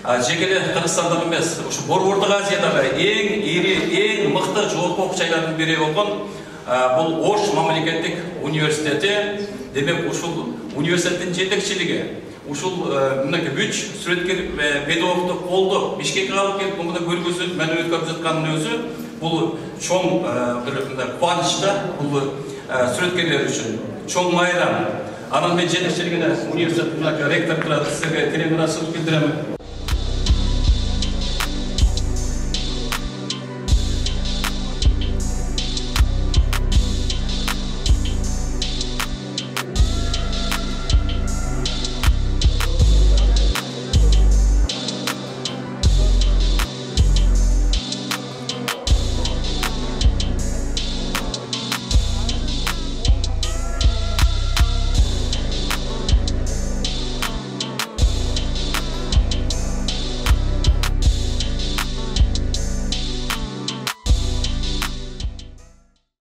жекеле Кыргызстандагы эмес, ушу Борбордук Азиядагы эң ири, эң мыкты жогорку окуу жайлардын бири болгон бул Ош мамлекеттик университети. Демек ушул университеттин жетекчилиги ушул мынакей бүч сүрөткер педагогду колдоп Бишкекке алып келип муну көргөзүп, мән өткөрүп жаткандын өзү бул чоң бир кубаныч да, бул сүрөткерлер үчүн чоң майрам. Анан мен жетекчилигине университеттин ректору сизерге терең ыраазычылык билдирем.